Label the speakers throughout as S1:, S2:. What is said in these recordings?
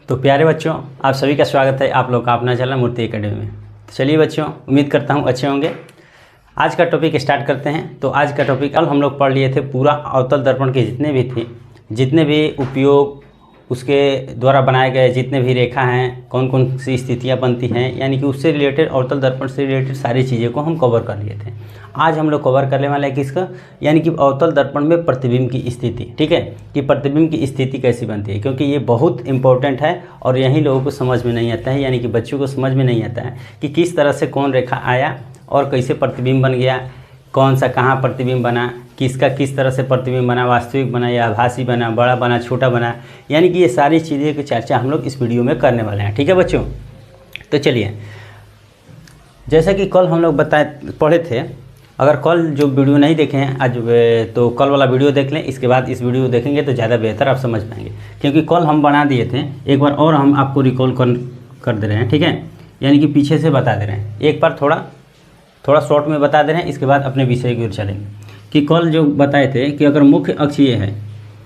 S1: तो प्यारे बच्चों, आप सभी का स्वागत है आप लोग का अपना चैनल मूर्ति एकेडमी में। तो चलिए बच्चों, उम्मीद करता हूँ अच्छे होंगे। आज का टॉपिक स्टार्ट करते हैं। तो आज का टॉपिक कल हम लोग पढ़ लिए थे पूरा अवतल दर्पण के जितने भी उपयोग उसके द्वारा बनाए गए जितने भी रेखा हैं, कौन कौन सी स्थितियाँ बनती हैं, यानी कि उससे रिलेटेड अवतल दर्पण से रिलेटेड सारी चीज़ें को हम कवर कर लिए थे। आज हम लोग कवर करने वाले हैं किसका, यानी कि अवतल दर्पण में प्रतिबिंब की स्थिति। ठीक है, कि प्रतिबिंब की स्थिति कैसी बनती है, क्योंकि ये बहुत इंपॉर्टेंट है और यही लोगों को समझ में नहीं आता है, यानी कि बच्चों को समझ में नहीं आता है कि किस तरह से कौन रेखा आया और कैसे प्रतिबिंब बन गया, कौन सा कहाँ प्रतिबिंब बना, किसका किस तरह से प्रतिबिंब बना, वास्तविक बना या आभासी बना, बड़ा बना, छोटा बना, यानी कि ये सारी चीज़ें की चर्चा हम लोग इस वीडियो में करने वाले हैं। ठीक है बच्चों, तो चलिए, जैसा कि कल हम लोग पढ़े थे, अगर कल जो वीडियो नहीं देखे हैं आज तो कल वाला वीडियो देख लें, इसके बाद इस वीडियो देखेंगे तो ज़्यादा बेहतर आप समझ पाएंगे, क्योंकि कल हम बना दिए थे। एक बार और हम आपको रिकॉल कर दे रहे हैं। ठीक है, यानी कि पीछे से बता दे रहे हैं, एक बार थोड़ा शॉर्ट में बता दे रहे हैं, इसके बाद अपने विषय की ओर चलेंगे। कि कल जो बताए थे कि अगर मुख्य अक्ष ये है,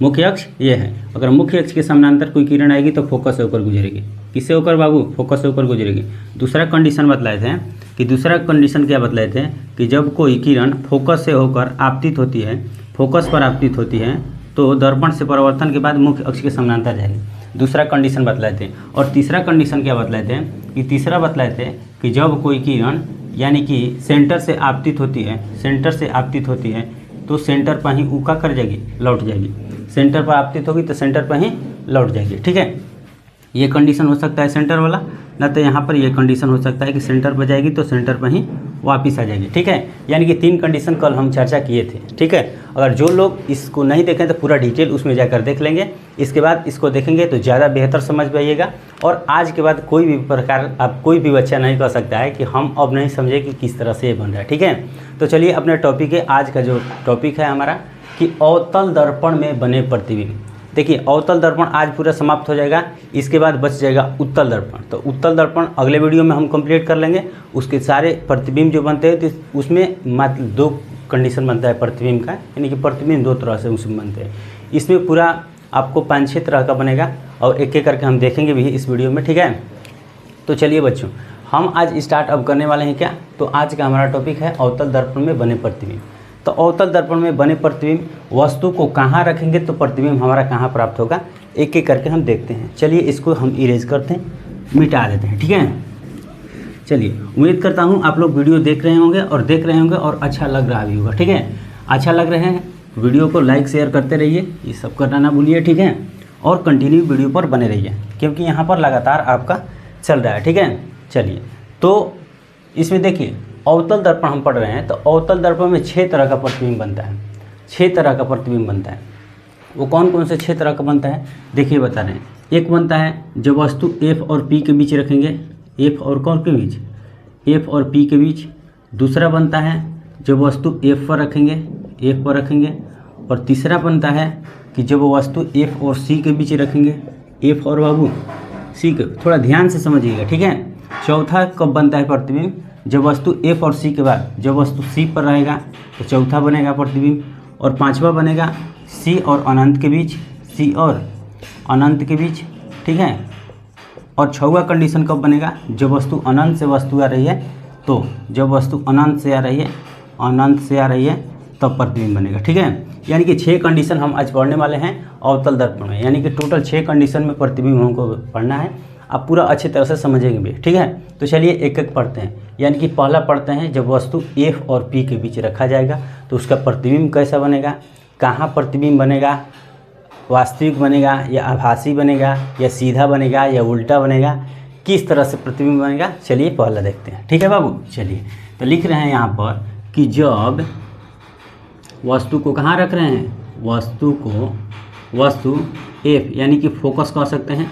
S1: मुख्य अक्ष ये है, अगर मुख्य अक्ष के समानांतर कोई किरण आएगी तो फोकस से होकर गुजरेगी। किससे होकर बाबू? फोकस से होकर गुजरेगी। दूसरा कंडीशन बतलाए थे कि दूसरा कंडीशन क्या बतलाए थे कि जब कोई किरण फोकस से होकर आपतित होती है, फोकस पर आपतित होती है, तो दर्पण से परावर्तन के बाद मुख्य अक्ष के समानांतर जाएगी। दूसरा कंडीशन बतलाए थे। और तीसरा कंडीशन क्या बतलाए थे कि तीसरा बतलाए थे कि जब कोई किरण यानी कि सेंटर से आपतित होती है, तो सेंटर पर ही उका कर जाएगी, लौट जाएगी। सेंटर पर आपतित होगी तो सेंटर पर ही लौट जाएगी। ठीक है, ये कंडीशन हो सकता है सेंटर वाला, ना तो यहाँ पर ये कंडीशन हो सकता है कि सेंटर पर जाएगी तो सेंटर पर ही वापस आ जाएगी। ठीक है, यानी कि 3 कंडीशन कल हम चर्चा किए थे। ठीक है, अगर जो लोग इसको नहीं देखें तो पूरा डिटेल उसमें जाकर देख लेंगे, इसके बाद इसको देखेंगे तो ज़्यादा बेहतर समझ में आइएगा। और आज के बाद कोई भी प्रकार आप कोई भी बच्चा नहीं कह सकता है कि हम अब नहीं समझे कि किस तरह से ये बन रहा है। ठीक है, तो चलिए अपने टॉपिक है। आज का जो टॉपिक है हमारा कि अवतल दर्पण में बने प्रतिबिंब। देखिए, अवतल दर्पण आज पूरा समाप्त हो जाएगा, इसके बाद बच जाएगा उत्तल दर्पण। तो उत्तल दर्पण अगले वीडियो में हम कंप्लीट कर लेंगे। उसके सारे प्रतिबिंब जो बनते हैं तो उसमें मात्र 2 कंडीशन बनता है प्रतिबिंब का, यानी कि प्रतिबिंब 2 तरह से उसमें बनते हैं। इसमें पूरा आपको 5-6 तरह का बनेगा और एक एक करके हम देखेंगे भी इस वीडियो में। ठीक है, तो चलिए बच्चों, हम आज स्टार्ट अब करने वाले हैं क्या, तो आज का हमारा टॉपिक है अवतल दर्पण में बने प्रतिबिंब। तो अवतल दर्पण में बने प्रतिबिंब वस्तु को कहाँ रखेंगे तो प्रतिबिंब हमारा कहाँ प्राप्त होगा, एक एक करके हम देखते हैं। चलिए इसको हम इरेज करते हैं, मिटा देते हैं। ठीक है, चलिए, उम्मीद करता हूँ आप लोग वीडियो देख रहे होंगे और अच्छा लग रहा भी होगा। ठीक है, अच्छा लग रहे हैं वीडियो को लाइक शेयर करते रहिए, ये सब करना ना भूलिए। ठीक है, और कंटिन्यू वीडियो पर बने रहिए, क्योंकि यहाँ पर लगातार आपका चल रहा है। ठीक है, चलिए, तो इसमें देखिए अवतल दर्पण हम पढ़ रहे हैं, तो अवतल दर्पण में 6 तरह का प्रतिबिंब बनता है। 6 तरह का प्रतिबिंब बनता है। वो कौन कौन से 6 तरह का बनता है, देखिए बता रहे हैं। एक बनता है जब वस्तु F और P के बीच रखेंगे, F और कौन के बीच, F और P के बीच। दूसरा बनता है जब वस्तु F पर रखेंगे। और तीसरा बनता है कि जब वस्तु F और C के बीच रखेंगे, F और बाबू C के, थोड़ा ध्यान से समझिएगा। ठीक है, चौथा कब बनता है प्रतिबिंब, जब वस्तु F और C के बाद जब वस्तु C पर रहेगा तो चौथा बनेगा प्रतिबिंब। और 5वां बनेगा C और अनंत के बीच, C और अनंत के बीच। ठीक है, और 6वां कंडीशन कब बनेगा, जब वस्तु अनंत से वस्तु आ रही है, तो जब वस्तु अनंत से आ रही है तब प्रतिबिंब बनेगा। ठीक है, यानी कि 6 कंडीशन हम आज पढ़ने वाले हैं अवतल दर्पण में, यानी कि टोटल 6 कंडीशन में प्रतिबिंब हमको पढ़ना है। आप पूरा अच्छी तरह से समझेंगे भी। ठीक है, तो चलिए एक एक पढ़ते हैं। यानी कि पहला पढ़ते हैं, जब वस्तु F और P के बीच रखा जाएगा तो उसका प्रतिबिंब कैसा बनेगा, कहाँ प्रतिबिंब बनेगा, वास्तविक बनेगा या आभासी बनेगा या सीधा बनेगा या उल्टा बनेगा, किस तरह से प्रतिबिंब बनेगा, चलिए पहला देखते हैं। ठीक है बाबू, चलिए, तो लिख रहे हैं यहाँ पर कि जब वस्तु को कहाँ रख रहे हैं, वस्तु F यानी कि फोकस कह सकते हैं,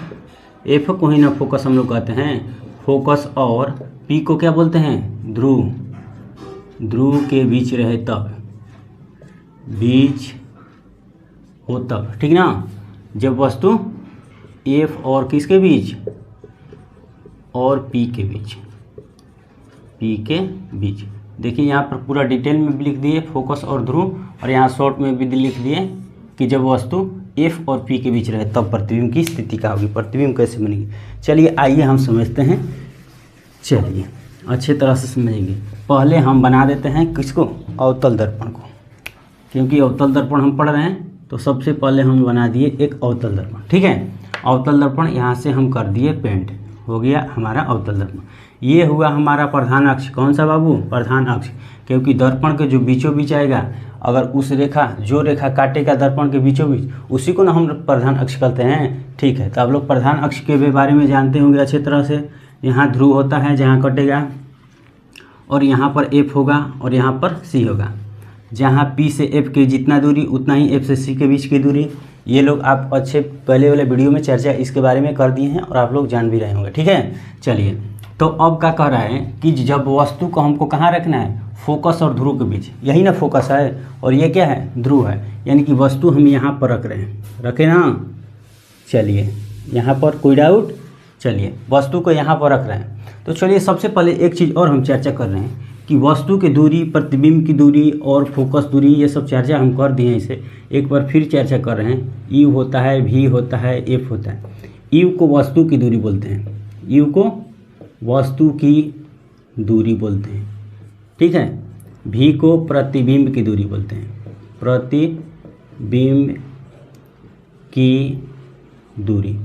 S1: F को ही ना फोकस हम लोग कहते हैं, फोकस, और P को क्या बोलते हैं, ध्रुव के बीच रहे तब, हो तब। ठीक ना, जब वस्तु F और किसके बीच, और P के बीच। देखिए यहाँ पर पूरा डिटेल में भी लिख दिए फोकस और ध्रुव, और यहाँ शॉर्ट में भी लिख दिए कि जब वस्तु एफ और पी के बीच रहे तब प्रतिबिंब की स्थिति क्या होगी, प्रतिबिंब कैसे बनेगी। चलिए आइए हम समझते हैं। चलिए अच्छे तरह से समझेंगे। पहले हम बना देते हैं किसको, अवतल दर्पण को, क्योंकि अवतल दर्पण हम पढ़ रहे हैं तो सबसे पहले हम बना दिए एक अवतल दर्पण। ठीक है, अवतल दर्पण यहाँ से हम कर दिए पेंट, हो गया हमारा अवतल दर्पण। ये हुआ हमारा प्रधान अक्ष। कौन सा बाबू, प्रधान अक्ष, क्योंकि दर्पण के जो बीचों बीच आएगा, अगर उस रेखा जो रेखा काटेगा दर्पण के बीचों बीच, उसी को ना हम प्रधान अक्ष कहते हैं। ठीक है, तो आप लोग प्रधान अक्ष के बारे में जानते होंगे अच्छे तरह से। यहाँ ध्रुव होता है जहाँ कटेगा, और यहाँ पर एफ होगा और यहाँ पर सी होगा। जहाँ पी से एफ की जितना दूरी उतना ही एफ से सी के बीच की दूरी। ये लोग आप अच्छे पहले वाले वीडियो में चर्चा इसके बारे में कर दिए हैं और आप लोग जान भी रहे होंगे। ठीक है, चलिए तो अब क्या कह रहा है कि जब वस्तु को हमको कहाँ रखना है, फोकस और ध्रुव के बीच। यही ना फोकस है और ये क्या है, ध्रुव है, यानी कि वस्तु हम यहाँ पर रख रहे हैं, रखे ना। चलिए यहाँ पर कोई डाउट, चलिए वस्तु को यहाँ पर रख रहे हैं। तो चलिए सबसे पहले एक चीज़ और हम चर्चा कर रहे हैं कि वस्तु की दूरी, प्रतिबिंब की दूरी और फोकस दूरी, ये सब चर्चा हम कर दिए हैं। इसे एक बार फिर चर्चा कर रहे हैं। यू होता है, भी होता है, एफ होता है। यू को वस्तु की दूरी बोलते हैं, यू को वस्तु की दूरी बोलते हैं। ठीक है, भी को प्रतिबिंब की दूरी बोलते हैं, प्रतिबिंब की दूरी,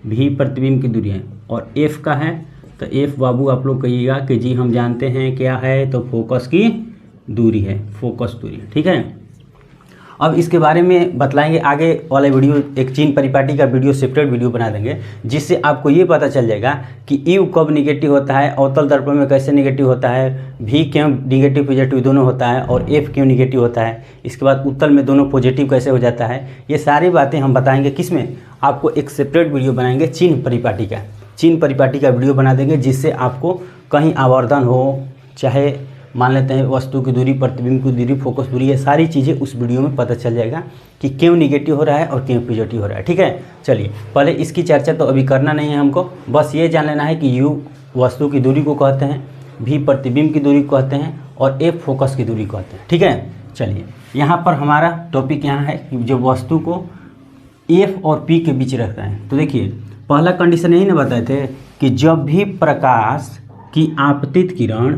S1: भी प्रतिबिंब की दूरी है। और एफ का है तो एफ बाबू आप लोग कहिएगा कि जी हम जानते हैं क्या है, तो फोकस की दूरी है, फोकस दूरी। ठीक है, अब इसके बारे में बतलाएंगे आगे वाले वीडियो। एक चीन परिपाटी का वीडियो सेपरेट वीडियो बना देंगे, जिससे आपको ये पता चल जाएगा कि यू कब निगेटिव होता है, अवतल दर्पण में कैसे निगेटिव होता है, भी क्यों निगेटिव पॉजिटिव दोनों होता है, और एफ क्यों निगेटिव होता है। इसके बाद उत्तल में दोनों पॉजिटिव कैसे हो जाता है। ये सारी बातें हम बताएंगे किसमें, आपको एक सेपरेट वीडियो बनाएंगे चीन परिपाटी का, चीन परिपाटी का वीडियो बना देंगे, जिससे आपको कहीं आवर्धन हो, चाहे मान लेते हैं वस्तु की दूरी, प्रतिबिंब की दूरी, फोकस दूरी, ये सारी चीज़ें उस वीडियो में पता चल जाएगा कि क्यों निगेटिव हो रहा है और क्यों पॉजिटिव हो रहा है। ठीक है, चलिए पहले इसकी चर्चा तो अभी करना नहीं है हमको, बस ये जान लेना है कि यू वस्तु की दूरी को कहते हैं, भी प्रतिबिंब की दूरी को कहते हैं, और एफ फोकस की दूरी को कहते हैं। ठीक है, चलिए यहाँ पर हमारा टॉपिक यहाँ है कि जो वस्तु को एफ और पी के बीच रखता है। तो देखिए पहला कंडीशन यही ना बताए थे कि जब भी प्रकाश की आपतित किरण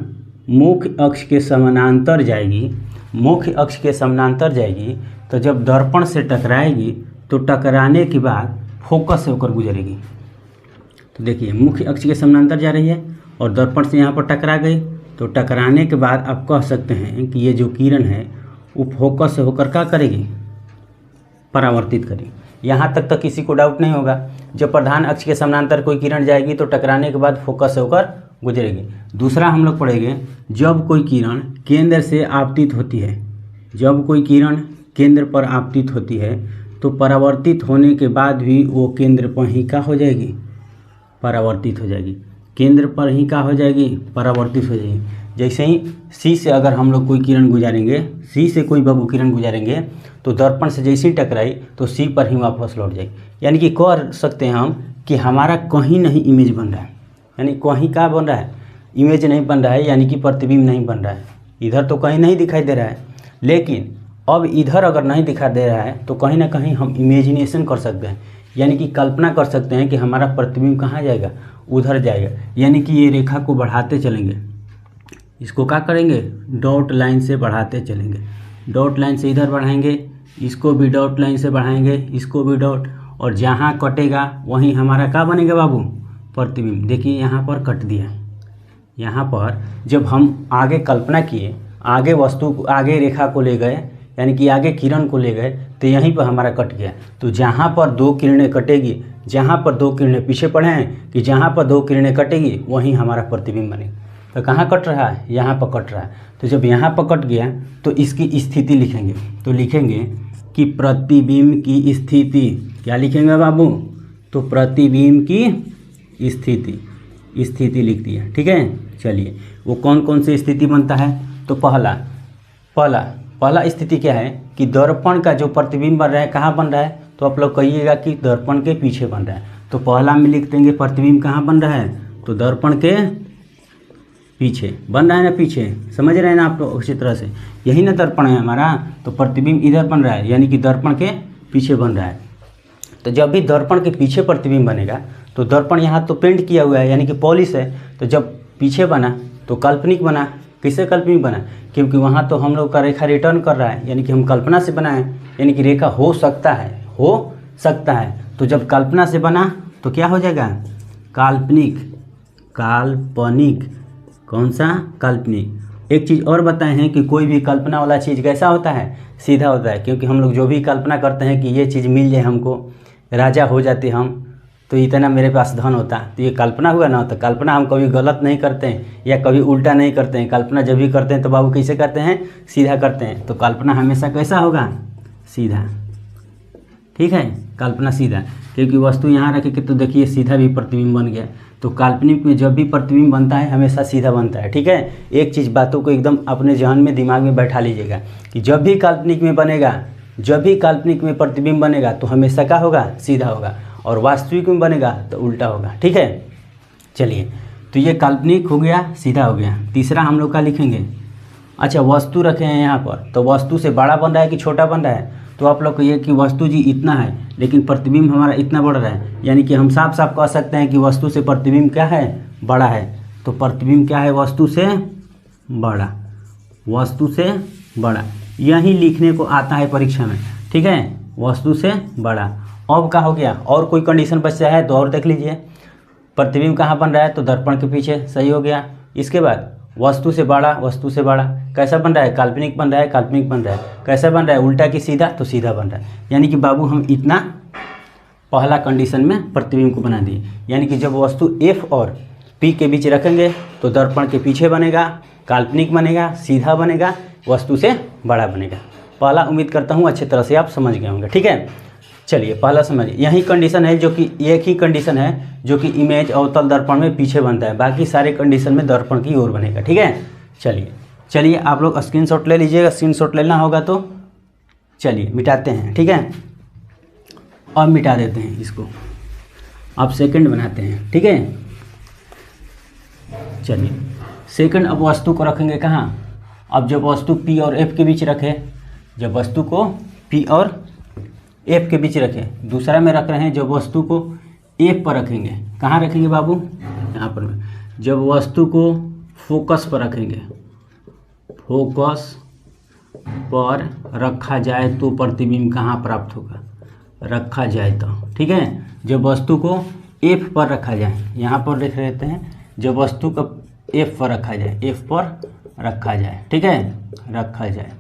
S1: मुख्य अक्ष के समानांतर जाएगी, मुख्य अक्ष के समानांतर जाएगी, तो जब दर्पण से टकराएगी तो टकराने के बाद फोकस से होकर गुजरेगी। तो देखिए मुख्य अक्ष के समानांतर जा रही है और दर्पण से यहाँ पर टकरा गई, तो टकराने के बाद आप कह सकते हैं कि ये जो किरण है वो फोकस से होकर क्या करेगी, परावर्तित करेगी। यहाँ तक तो किसी को डाउट नहीं होगा। जब प्रधान अक्ष के समानांतर कोई किरण जाएगी तो टकराने के बाद फोकस से होकर गुजरेगी। दूसरा हम लोग पढ़ेंगे, जब कोई किरण केंद्र से आपतित होती है, जब कोई किरण केंद्र पर आपतित होती है तो परावर्तित होने के बाद भी वो केंद्र पर ही क्या हो जाएगी, परावर्तित हो जाएगी। केंद्र पर ही क्या हो जाएगी, परावर्तित हो जाएगी। जैसे ही सी से अगर हम लोग कोई किरण गुजारेंगे, सी से कोई बाबू किरण गुजारेंगे तो दर्पण से जैसे ही टकराई तो सी पर ही वापस लौट जाएगी। यानी कि कह सकते हैं हम कि हमारा कहीं नहीं इमेज बन रहा है, यानी कहीं क्या बन रहा है, इमेज नहीं बन रहा है, यानी कि प्रतिबिंब नहीं बन रहा है। इधर तो कहीं नहीं दिखाई दे रहा है, लेकिन अब इधर अगर नहीं दिखा दे रहा है तो कहीं ना कहीं हम इमेजिनेशन कर सकते हैं, यानी कि कल्पना कर सकते हैं कि हमारा प्रतिबिंब कहाँ जाएगा, उधर जाएगा। यानी कि ये रेखा को बढ़ाते चलेंगे, इसको क्या करेंगे, डॉट लाइन से बढ़ाते चलेंगे। डॉट लाइन से इधर बढ़ाएंगे, इसको भी डॉट लाइन से बढ़ाएंगे, इसको भी डॉट, और जहाँ कटेगा वहीं हमारा क्या बनेगा बाबू, प्रतिबिंब। देखिए यहाँ पर कट दिया, यहाँ पर जब हम आगे कल्पना किए, आगे वस्तु को, आगे रेखा को ले गए, यानी कि आगे किरण को ले गए, तो यहीं पर हमारा कट गया। तो जहाँ पर दो किरणें कटेगी, जहाँ पर दो किरणें पीछे पड़े हैं कि जहाँ पर दो किरणें कटेगी वहीं हमारा प्रतिबिंब बनेगा। तो कहाँ कट रहा है, यहाँ पर कट रहा है। तो जब यहाँ पर कट गया तो इसकी स्थिति लिखेंगे, तो लिखेंगे कि प्रतिबिंब की स्थिति, क्या लिखेंगे बाबू, तो प्रतिबिंब की स्थिति लिख दिया। ठीक है, चलिए वो कौन कौन सी स्थिति बनता है। तो पहला स्थिति क्या है कि दर्पण का जो प्रतिबिंब बन रहा है कहाँ बन रहा है, तो आप लोग कहिएगा कि दर्पण के पीछे बन रहा है। तो पहला में लिख देंगे प्रतिबिंब कहाँ बन रहा है, तो दर्पण के पीछे बन रहा है ना, पीछे, समझ रहे हैं ना आप लोग अच्छी तरह से, यही ना दर्पण है हमारा, तो प्रतिबिंब इधर बन रहा है, यानी कि दर्पण के पीछे बन रहा है। तो जब भी दर्पण के पीछे प्रतिबिंब बनेगा तो दर्पण यहाँ तो पेंट किया हुआ है यानी कि पॉलिश है, तो जब पीछे बना तो काल्पनिक बना। किससे काल्पनिक बना? क्योंकि वहाँ तो हम लोग का रेखा रिटर्न कर रहा है, यानी कि हम कल्पना से बनाए, यानी कि रेखा हो सकता है। तो जब कल्पना से बना तो क्या हो जाएगा? काल्पनिक। कौन सा? काल्पनिक। एक चीज़ और बताए हैं कि कोई भी कल्पना वाला चीज़ कैसा होता है? सीधा होता है, क्योंकि हम लोग जो भी कल्पना करते हैं कि ये चीज़ मिल जाए हमको, राजा हो जाते हम, तो इतना मेरे पास धन होता, तो ये कल्पना हुआ ना। तो कल्पना हम कभी गलत नहीं करते हैं या कभी उल्टा नहीं करते हैं। कल्पना जब भी करते हैं तो बाबू कैसे करते हैं? सीधा करते हैं। तो कल्पना हमेशा कैसा होगा? सीधा। ठीक है, कल्पना सीधा, क्योंकि वस्तु यहाँ रखेंगे तो देखिए सीधा भी प्रतिबिंब बन गया। तो काल्पनिक में जब भी प्रतिबिंब बनता है हमेशा सीधा बनता है। ठीक है, एक चीज़ बातों को एकदम अपने जहन में दिमाग में बैठा लीजिएगा कि जब भी काल्पनिक में प्रतिबिंब बनेगा तो हमेशा क्या होगा? सीधा होगा, और वास्तविक में बनेगा तो उल्टा होगा। ठीक है, चलिए, तो ये काल्पनिक हो गया, सीधा हो गया। तीसरा हम लोग का लिखेंगे, अच्छा वस्तु रखे हैं यहाँ पर, तो वस्तु से बड़ा बन रहा है कि छोटा बन रहा है? तो आप लोग कहिए कि वस्तु जी इतना है लेकिन प्रतिबिंब हमारा इतना बढ़ रहा है, यानी कि हम साफ साफ कह सकते हैं कि वस्तु से प्रतिबिंब क्या है? बड़ा है। तो प्रतिबिंब क्या है? वस्तु से बड़ा। यही लिखने को आता है परीक्षा में। ठीक है, वस्तु से बड़ा। अब क्या हो गया? और कोई कंडीशन बचा है तो और देख लीजिए। प्रतिबिंब कहाँ बन रहा है? तो दर्पण के पीछे, सही हो गया। इसके बाद वस्तु से बड़ा कैसा बन रहा है? काल्पनिक बन रहा है। कैसा बन रहा है? उल्टा कि सीधा? तो सीधा बन रहा है। यानी कि बाबू हम इतना पहला कंडीशन में प्रतिबिंब को बना दिए, यानी कि जब वस्तु F और P के बीच रखेंगे तो दर्पण के पीछे बनेगा, काल्पनिक बनेगा, सीधा बनेगा, वस्तु से बड़ा बनेगा। पहला उम्मीद करता हूँ अच्छी तरह से आप समझ गए होंगे। ठीक है, चलिए पहला समझिए। यही कंडीशन है जो कि एक ही कंडीशन है जो कि इमेज अवतल दर्पण में पीछे बनता है, बाकी सारे कंडीशन में दर्पण की ओर बनेगा। ठीक है, चलिए आप लोग स्क्रीनशॉट ले लीजिएगा। स्क्रीनशॉट लेना होगा तो चलिए मिटाते हैं। ठीक है, अब मिटा देते हैं इसको, अब सेकंड बनाते हैं। ठीक है, चलिए सेकंड। अब वस्तु को रखेंगे कहाँ? अब जब वस्तु P और F के बीच रखे, जब वस्तु को P और F के बीच रखें, दूसरा में रख रहे हैं जब वस्तु को F पर रखेंगे। कहाँ रखेंगे बाबू? यहाँ पर। जब वस्तु को फोकस पर रखेंगे, फोकस पर रखा जाए तो प्रतिबिंब कहाँ प्राप्त होगा? रखा जाए तो। ठीक है, जब वस्तु को F पर रखा जाए, यहाँ पर लिख लेते हैं, जब वस्तु को F पर रखा जाए, ठीक है, रखा जाए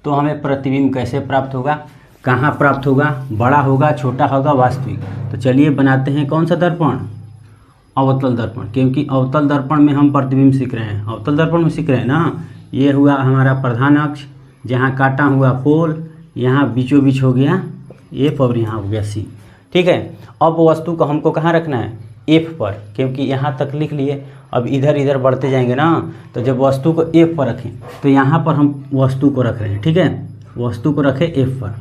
S1: तो हमें प्रतिबिंब कैसे प्राप्त होगा? कहाँ प्राप्त होगा? बड़ा होगा, छोटा होगा, वास्तविक? तो चलिए बनाते हैं कौन सा दर्पण? अवतल दर्पण, क्योंकि अवतल दर्पण में हम प्रतिबिंब सीख रहे हैं। अवतल दर्पण में सीख रहे हैं ना। ये हुआ हमारा प्रधान अक्ष, जहाँ काटा हुआ पोल, यहाँ बीचों बीच हो गया F और यहाँ हो गया C। ठीक है, अब वस्तु को हमको कहाँ रखना है? F पर, क्योंकि यहाँ तक लिख लिए। अब इधर इधर बढ़ते जाएंगे ना, तो जब वस्तु को F पर रखें तो यहाँ पर हम वस्तु को रख रहे हैं। ठीक है, वस्तु को रखें F पर।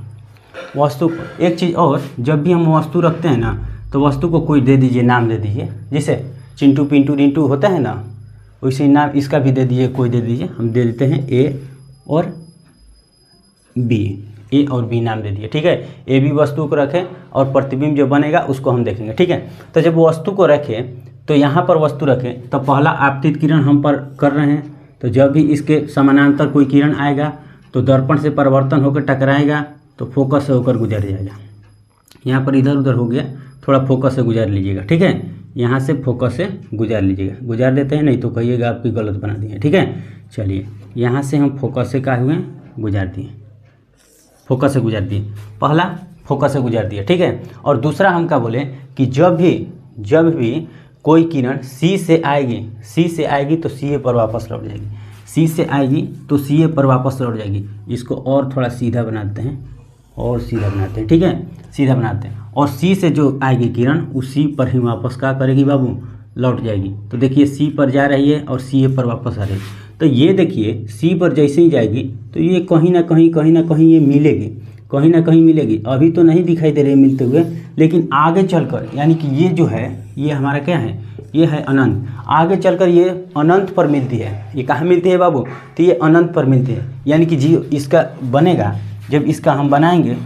S1: वस्तु को एक चीज़ और, जब भी हम वस्तु रखते हैं ना तो वस्तु को कोई दे दीजिए, नाम दे दीजिए। जैसे चिंटू पिंटू रिंटू होता है ना, वैसे नाम इसका भी दे दीजिए, कोई दे दीजिए। हम दे देते हैं A और B नाम दे दिए। ठीक है, A B वस्तु को रखें और प्रतिबिंब जो बनेगा उसको हम देखेंगे। ठीक है, तो जब वस्तु को रखें तो यहाँ पर वस्तु रखें तो पहला आपतित किरण हम पर कर रहे हैं, तो जब भी इसके समानांतर कोई किरण आएगा तो दर्पण से परिवर्तन होकर टकराएगा तो फोकस से होकर गुजर जाएगा। यहाँ पर इधर उधर हो गया, थोड़ा फोकस से गुजार लीजिएगा। ठीक है, यहाँ से फोकस से गुजार लीजिएगा। गुजार देते हैं, नहीं तो कहिएगा आपकी गलत बना दिए। ठीक है, चलिए यहाँ से हम फोकस से क्या हुए? गुजार दिए, फोकस से गुजार दिए। पहला फोकस से गुजार दिया। ठीक है, और दूसरा हम क्या बोले कि जब भी कोई किरण C से आएगी तो CA पर वापस लौट जाएगी। C से आएगी तो CA पर वापस लौट जाएगी। इसको और थोड़ा सीधा बनाते हैं, और सीधा बनाते हैं। ठीक है, सीधा बनाते हैं, और C से जो आएगी किरण उसी पर ही वापस क्या करेगी बाबू? लौट जाएगी। तो देखिए C पर जा रही है और CA पर वापस आ रही है। तो ये देखिए C पर जैसे ही जाएगी तो ये कहीं ना कहीं ये मिलेगी, कहीं ना कहीं मिलेगी। अभी तो नहीं दिखाई दे रही मिलते हुए, लेकिन आगे चलकर, यानी कि ये जो है ये हमारा क्या है? ये है अनंत। आगे चलकर ये अनंत पर मिलती है। ये कहाँ मिलती है बाबू? तो ये अनंत पर मिलती है, यानी कि जी इसका बनेगा, जब इसका हम बनाएंगे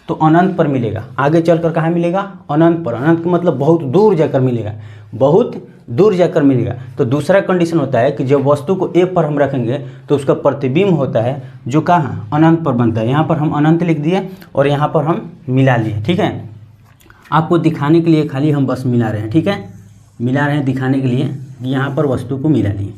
S1: तो अनंत पर मिलेगा। आगे चलकर कहाँ मिलेगा? अनंत पर। अनंत का मतलब बहुत दूर जाकर मिलेगा, बहुत दूर जाकर मिलेगा। तो दूसरा कंडीशन होता है कि जब वस्तु को ए पर हम रखेंगे तो उसका प्रतिबिंब होता है जो कहाँ? अनंत पर बनता है। यहाँ पर हम अनंत लिख दिए और यहाँ पर हम मिला लिए। ठीक है, आपको दिखाने के लिए खाली हम बस मिला रहे हैं। ठीक है, मिला रहे हैं दिखाने के लिए कि यहाँ पर वस्तु को मिला लिए,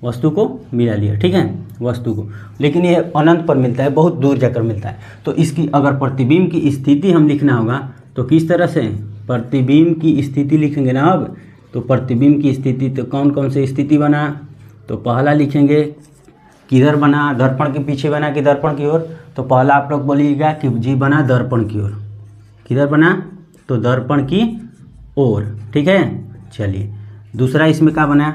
S1: वस्तु को मिला लिया। ठीक है, वस्तु को, लेकिन ये अनंत पर मिलता है, बहुत दूर जाकर मिलता है। तो इसकी अगर प्रतिबिंब की स्थिति हम लिखना होगा तो किस तरह से? प्रतिबिंब की स्थिति लिखेंगे ना। अब तो प्रतिबिंब की स्थिति तो कौन कौन सी स्थिति बना? तो पहला लिखेंगे किधर बना? दर्पण के पीछे बना कि दर्पण की ओर? तो पहला आप लोग बोलिएगा कि जी बना दर्पण की ओर। किधर बना? तो दर्पण की ओर। ठीक है, चलिए दूसरा इसमें क्या बना?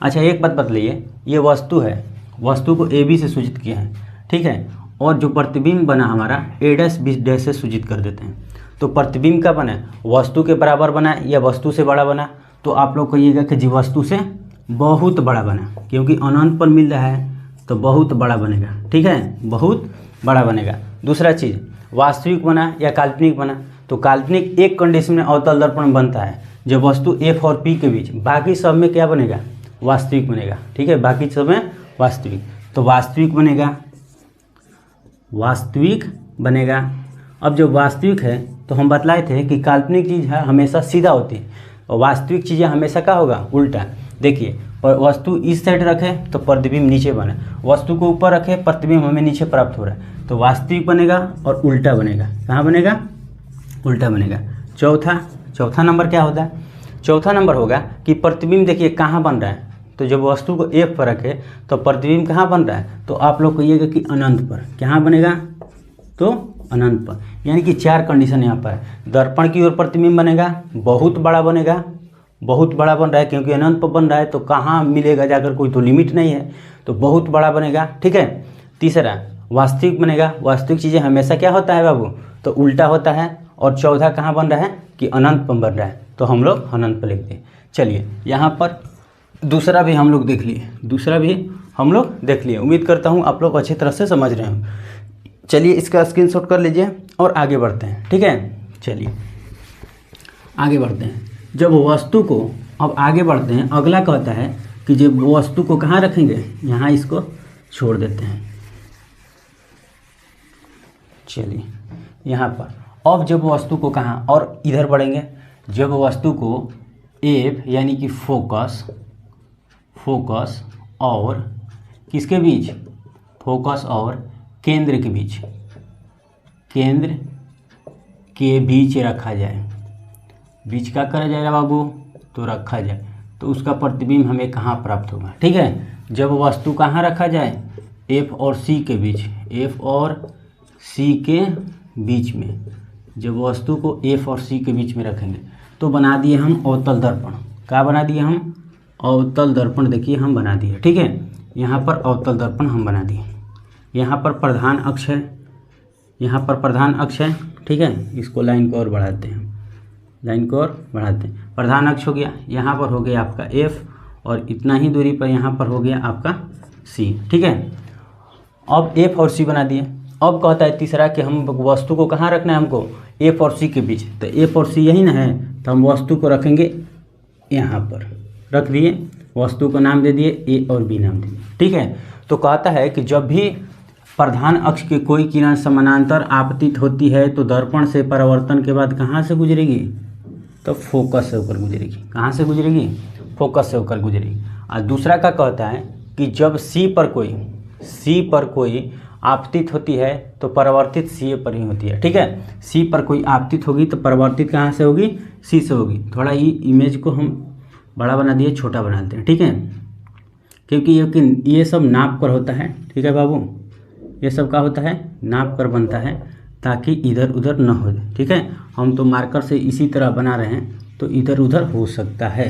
S1: अच्छा एक बात बतलाइए, ये वस्तु है, वस्तु को ए बी से सूचित किया है। ठीक है, और जो प्रतिबिंब बना हमारा ए डैश बी डैश से सूचित कर देते हैं। तो प्रतिबिंब का बना वस्तु के बराबर बना या वस्तु से बड़ा बना? तो आप लोग कहिएगा कि जी वस्तु से बहुत बड़ा बना, क्योंकि अनंत पर मिल रहा है तो बहुत बड़ा बनेगा। ठीक है, बहुत बड़ा बनेगा। दूसरा चीज़ वास्तविक बना या काल्पनिक बना? तो काल्पनिक एक कंडीशन में अवतल दर्पण बनता है जब वस्तु एफ और पी के बीच, बाकी सब में क्या बनेगा? वास्तविक बनेगा। ठीक है, बाकी सब में वास्तविक। तो वास्तविक बनेगा, वास्तविक बनेगा। अब जब वास्तविक है तो हम बतलाए थे कि काल्पनिक चीज़ है हमेशा सीधा होती है और वास्तविक चीज़ें हमेशा क्या होगा? उल्टा। देखिए, वस्तु इस साइड रखे तो प्रतिबिंब नीचे बने, वस्तु को ऊपर रखे प्रतिबिंब हमें नीचे प्राप्त हो रहा है। तो वास्तविक बनेगा और उल्टा बनेगा। कहाँ बनेगा? उल्टा बनेगा। चौथा नंबर क्या होता है? चौथा नंबर होगा कि प्रतिबिंब देखिए कहाँ बन रहा है। तो जब वस्तु को एफ पर रखे तो प्रतिबिंब कहाँ बन रहा है? तो आप लोग कहिएगा कि अनंत पर। कहाँ बनेगा? तो अनंत पर। यानी कि चार कंडीशन यहाँ पर है। दर्पण की ओर प्रतिबिंब बनेगा, बहुत बड़ा बनेगा, बहुत बड़ा बन रहा है क्योंकि अनंत पर बन रहा है तो कहाँ मिलेगा जाकर? कोई तो लिमिट नहीं है, तो बहुत बड़ा बनेगा। ठीक है, तीसरा वास्तविक बनेगा। वास्तविक चीज़ें हमेशा क्या होता है बाबू? तो उल्टा होता है। और चौथा कहाँ बन रहा है? कि अनंत पर बन रहा है, तो हम लोग अनंत पर लिख दें। चलिए यहाँ पर दूसरा भी हम लोग देख लिए, दूसरा भी हम लोग देख लिए। उम्मीद करता हूँ आप लोग अच्छी तरह से समझ रहे हो। चलिए इसका स्क्रीनशॉट कर लीजिए और आगे बढ़ते हैं। ठीक है, चलिए आगे बढ़ते हैं। जब वस्तु को, अब आगे बढ़ते हैं, अगला कहता है कि जब वस्तु को कहाँ रखेंगे? यहाँ इसको छोड़ देते हैं। चलिए यहाँ पर अब जब वस्तु को कहाँ और इधर बढ़ेंगे, जब वस्तु को एफ यानी कि फोकस और किसके बीच? फोकस और केंद्र के बीच, केंद्र के बीच रखा जाए। बीच का करा जाएगा बाबू? तो रखा जाए, तो उसका प्रतिबिंब हमें कहाँ प्राप्त होगा? ठीक है, जब वस्तु कहाँ रखा जाए? एफ और सी के बीच, एफ और सी के बीच में। जब वस्तु को एफ और सी के बीच में रखेंगे तो बना दिए हम अवतल दर्पण। क्या बना दिए हम? अवतल दर्पण। देखिए हम बना दिए। ठीक है, यहाँ पर अवतल दर्पण हम बना दिए। यहाँ पर प्रधान अक्ष है, यहाँ पर प्रधान अक्ष है। ठीक है, इसको लाइन को और बढ़ाते हैं, लाइन को और बढ़ाते हैं। प्रधान अक्ष हो गया, यहाँ पर हो गया आपका एफ और इतना ही दूरी पर यहाँ पर हो गया आपका सी। ठीक है, अब एफ और सी बना दिए। अब कहता है तीसरा कि हम वस्तु को कहाँ रखना है हमको? एफ और सी के बीच। तो एफ और सी यही ना है, तो हम वस्तु को रखेंगे यहाँ पर, रख दिए। वस्तु को नाम दे दिए ए और बी नाम दे दिए। ठीक है, तो कहता है कि जब भी प्रधान अक्ष के कोई किरण समानांतर आपतित होती है तो दर्पण से परावर्तन के बाद कहाँ से गुजरेगी? तो फोकस से होकर गुजरेगी। कहाँ से गुजरेगी? फोकस से होकर गुजरेगी। और दूसरा का कहता है कि जब सी पर कोई आपतित होती है तो परावर्तित सी पर ही होती है। ठीक है, सी पर कोई आपतित होगी तो परावर्तित कहाँ से होगी? सी से होगी। थोड़ा ये इमेज को हम बड़ा बना दिए, छोटा बना देते हैं। ठीक है, क्योंकि ये सब नाप कर होता है। ठीक है बाबू, ये सब का होता है? नाप कर बनता है ताकि इधर उधर न हो जाए। ठीक है, हम तो मार्कर से इसी तरह बना रहे हैं तो इधर उधर हो सकता है,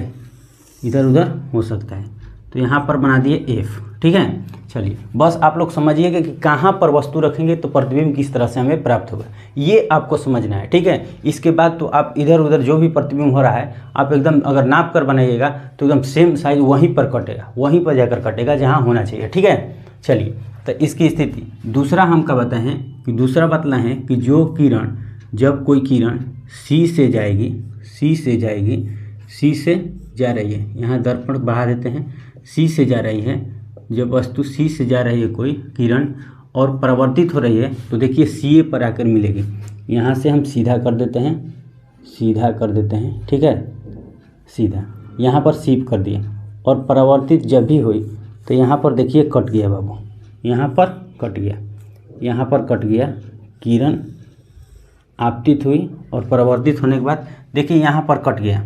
S1: इधर उधर हो सकता है। तो यहाँ पर बना दिए एफ। ठीक है, चलिए बस आप लोग समझिएगा कि कहाँ पर वस्तु रखेंगे तो प्रतिबिंब किस तरह से हमें प्राप्त होगा, ये आपको समझना है। ठीक है, इसके बाद तो आप इधर उधर जो भी प्रतिबिंब हो रहा है आप एकदम अगर नाप कर बनाइएगा तो एकदम सेम साइज वहीं पर कटेगा, वहीं पर जाकर कटेगा जहाँ होना चाहिए। ठीक है, चलिए तो इसकी स्थिति दूसरा हम क्या बताए हैं? कि दूसरा बतला है कि जो किरण, जब कोई किरण सी से जाएगी, सी से जा रही है, यहाँ दर्पण बढ़ा देते हैं, सी से जा रही है, जब वस्तु सी से जा रही है कोई किरण और परावर्तित हो रही है, तो देखिए सी ए पर आकर मिलेगी। यहाँ से हम सीधा कर देते हैं, ठीक है, सीधा यहाँ पर सीप कर दिए और परावर्तित जब भी हुई तो यहाँ पर देखिए कट गया बाबू, यहाँ पर कट गया, किरण आपतित हुई और परावर्तित होने के बाद देखिए यहाँ पर कट गया,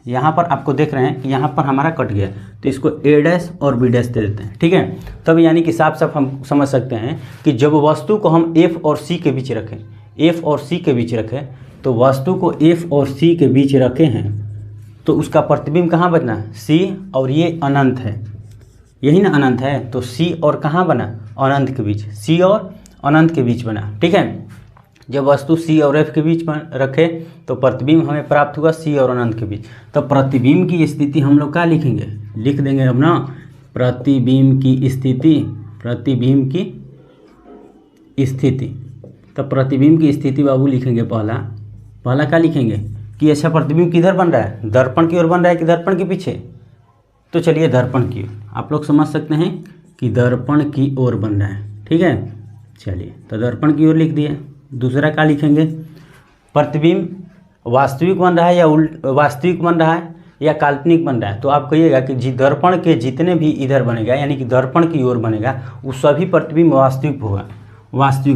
S1: यहाँ पर आपको देख रहे हैं कि यहाँ पर हमारा कट गया, तो इसको A' और B' दे देते हैं, ठीक है। तब यानी कि साफ साफ हम समझ सकते हैं कि जब वस्तु को हम F और C के बीच रखें, तो वस्तु को F और C के बीच रखे हैं तो उसका प्रतिबिंब कहाँ बना, C, और ये अनंत है, यही ना अनंत है, तो C और कहाँ बना, अनंत के बीच, C और अनंत के बीच बना, ठीक है। जब वस्तु C और F के बीच रखे तो प्रतिबिंब हमें प्राप्त हुआ C और अनंत के बीच। तो प्रतिबिंब की स्थिति हम लोग क्या लिखेंगे, लिख देंगे अब ना, प्रतिबिंब की स्थिति। तो प्रतिबिंब की स्थिति बाबू लिखेंगे, पहला क्या लिखेंगे कि अच्छा प्रतिबिंब किधर बन रहा है, दर्पण की ओर बन रहा है कि दर्पण के पीछे। तो चलिए दर्पण की ओर, आप लोग समझ सकते हैं कि दर्पण की ओर बन रहा है, ठीक है। चलिए तो दर्पण की ओर लिख दिए। दूसरा क्या लिखेंगे, प्रतिबिंब वास्तविक बन रहा है या काल्पनिक बन रहा है। तो आप कहिएगा कि दर्पण के जितने भी इधर बनेगा, यानी कि दर्पण की ओर बनेगा, वो सभी प्रतिबिंब वास्तविक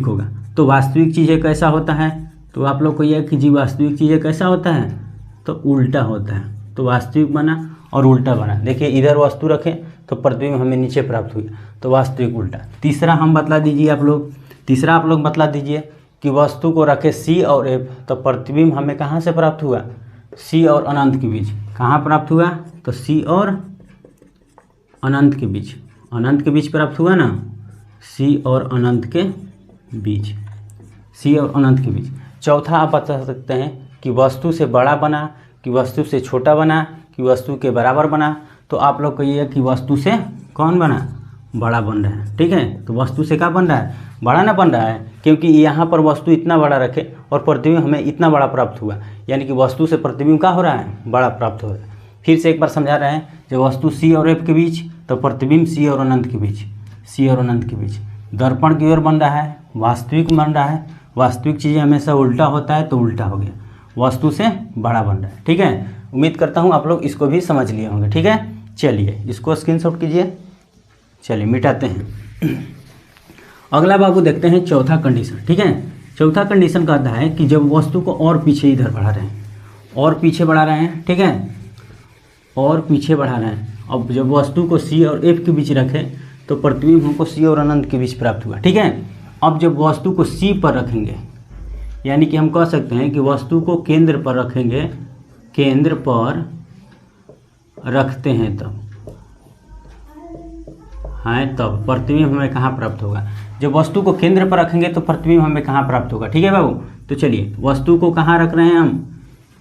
S1: होगा। तो वास्तविक चीज़ें कैसा होता है, तो आप लोग कहिएगा कि जी वास्तविक चीज़ें कैसा होता है, तो उल्टा होता है। तो वास्तविक बना और उल्टा बना, देखिए इधर वस्तु रखें तो प्रतिबिंब हमें नीचे प्राप्त हुई, तो वास्तविक उल्टा। तीसरा आप लोग बतला दीजिए कि वस्तु को रखे C और F, तो प्रतिबिंब हमें कहाँ से प्राप्त हुआ, C और अनंत के बीच। कहाँ प्राप्त हुआ, तो C और अनंत के बीच प्राप्त हुआ ना, C और अनंत के बीच। चौथा आप बता सकते हैं कि वस्तु से बड़ा बना, कि वस्तु से छोटा बना, कि वस्तु के बराबर बना। तो आप लोग कहिए कि वस्तु से कौन बना, बड़ा बन रहा है, ठीक है। तो वस्तु से क्या बन रहा है, बड़ा ना बन रहा है, क्योंकि यहाँ पर वस्तु इतना बड़ा रखे और प्रतिबिंब हमें इतना बड़ा प्राप्त हुआ, यानी कि वस्तु से प्रतिबिंब क्या हो रहा है, बड़ा प्राप्त हो रहा है। फिर से एक बार समझा रहे हैं, जब वस्तु C और F के बीच, तो प्रतिबिंब C और अनंत के बीच। दर्पण की ओर बन रहा है, वास्तविक बन रहा है, वास्तविक चीज़ें हमेशा उल्टा होता है, तो उल्टा हो गया, वस्तु से बड़ा बन रहा है, ठीक है। उम्मीद करता हूँ आप लोग इसको भी समझ लिए होंगे, ठीक है। चलिए इसको स्क्रीनशॉट कीजिए, चलिए मिटाते हैं। अगला बाबू देखते हैं चौथा कंडीशन, ठीक है। चौथा कंडीशन कहता है कि जब वस्तु को और पीछे इधर बढ़ा रहे हैं, और पीछे बढ़ा रहे हैं, ठीक है, और पीछे बढ़ा रहे हैं। अब जब वस्तु को C और F के बीच रखें तो प्रतिबिंब हमको C और अनंत के बीच प्राप्त हुआ, ठीक है। अब जब वस्तु को C पर रखेंगे, यानी कि हम कह सकते हैं कि वस्तु को केंद्र पर रखेंगे, केंद्र पर रखते हैं तब प्रतिबिंब हमें कहाँ प्राप्त होगा। जब वस्तु को केंद्र पर रखेंगे तो प्रतिबिंब हमें कहाँ प्राप्त होगा, ठीक है बाबू। तो चलिए वस्तु को कहाँ रख रहे हैं हम,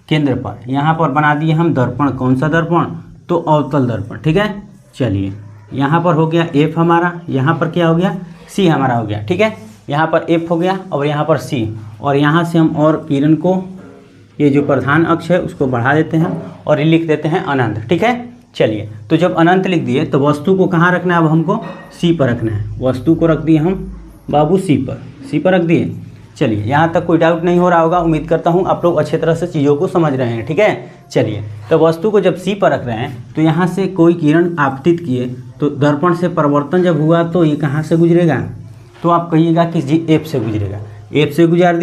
S1: केंद्र पर। यहाँ पर बना दिए हम दर्पण, कौन सा दर्पण, तो अवतल दर्पण, ठीक है। चलिए यहाँ पर हो गया F हमारा, यहाँ पर क्या हो गया, C हमारा हो गया, ठीक है। यहाँ पर F हो गया और यहाँ पर C, और यहाँ से हम और किरण को, ये जो प्रधान अक्ष है उसको बढ़ा देते हैं और ये लिख देते हैं अनंत, ठीक है। चलिए तो जब अनंत लिख दिए तो वस्तु को कहाँ रखना है, अब हमको C पर रखना है। वस्तु को रख दिए हम बाबू C पर रख दिए। चलिए यहाँ तक कोई डाउट नहीं हो रहा होगा, उम्मीद करता हूँ आप लोग अच्छे तरह से चीज़ों को समझ रहे हैं, ठीक है। चलिए तो वस्तु को जब C पर रख रहे हैं तो यहाँ से कोई किरण आपतित किए तो दर्पण से परिवर्तन जब हुआ तो ये कहाँ से गुजरेगा, तो आप कहिएगा कि जी F से गुजरेगा। F से गुजार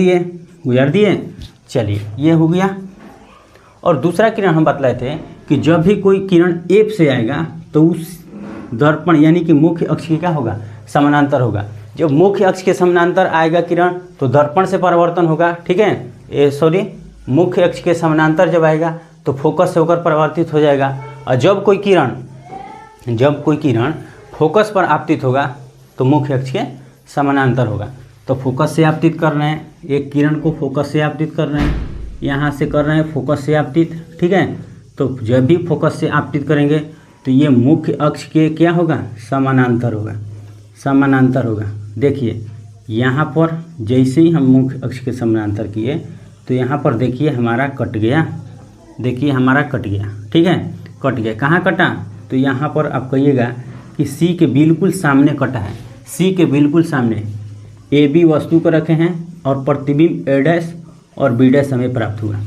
S1: दिए। चलिए ये हो गया। और दूसरा किरण हम बतलाए थे कि जब भी कोई किरण F से आएगा तो उस दर्पण यानी कि मुख्य अक्ष की क्या होगा, समानांतर होगा। जब मुख्य अक्ष के समानांतर आएगा किरण तो दर्पण से परिवर्तन होगा, ठीक है। मुख्य अक्ष के समानांतर जब आएगा तो फोकस से होकर परिवर्तित हो जाएगा। और जब कोई किरण फोकस पर आपतित होगा तो मुख्य अक्ष के समानांतर होगा। तो फोकस से आपतित कर रहे हैं, एक किरण को फोकस से आपतित कर रहे हैं, यहाँ से कर रहे हैं फोकस से आपतित, ठीक है। तो जब भी फोकस से आपतित करेंगे तो ये मुख्य अक्ष के क्या होगा, समानांतर होगा। समानांतर होगा। देखिए यहाँ पर जैसे ही हम मुख्य अक्ष के समानांतर किए तो यहाँ पर देखिए हमारा कट गया, देखिए हमारा कट गया, ठीक है, कट गया। कहाँ कटा? तो यहाँ पर आप कहिएगा कि सी के बिल्कुल सामने कटा है, सी के बिल्कुल सामने ए बी वस्तु को रखे हैं और प्रतिबिंब ए डैश और बी डैश हमें प्राप्त हुआ।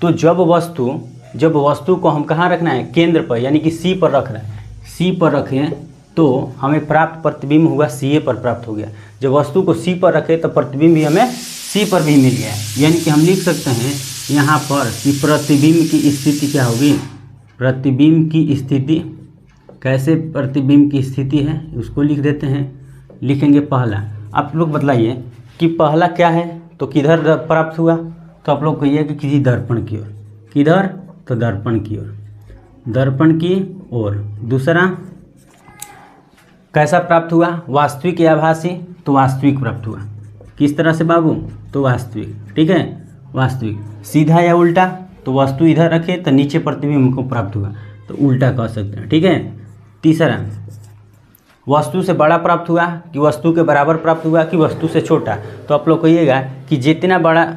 S1: तो जब वस्तु को हम कहाँ रखना है? केंद्र पर, यानी कि सी पर रख रहे हैं, सी पर रखें तो हमें प्राप्त प्रतिबिंब हुआ सी ए पर प्राप्त हो गया। जब वस्तु को सी पर रखे तो प्रतिबिंब भी हमें सी पर भी मिल गया। यानी कि हम लिख सकते हैं यहाँ पर कि प्रतिबिंब की स्थिति क्या होगी? प्रतिबिंब की स्थिति, कैसे प्रतिबिंब की स्थिति है उसको लिख देते हैं। लिखेंगे पहला, आप लोग बतलाइए कि पहला क्या है? तो किधर प्राप्त हुआ? तो आप लोग कहिए कि किसी दर्पण की ओर। किधर? तो दर्पण की ओर, दर्पण की ओर। दूसरा कैसा प्राप्त हुआ? वास्तविक या आभासी? तो वास्तविक प्राप्त हुआ। किस तरह से बाबू? तो वास्तविक, ठीक है, वास्तविक। सीधा या उल्टा? तो वस्तु इधर रखे तो नीचे प्रतिबिंब हमको प्राप्त हुआ, तो उल्टा कह सकते हैं, ठीक है। तीसरा, वस्तु से बड़ा प्राप्त हुआ कि वस्तु के बराबर प्राप्त हुआ कि वस्तु से छोटा? तो आप लोग कहिएगा कि जितना बड़ा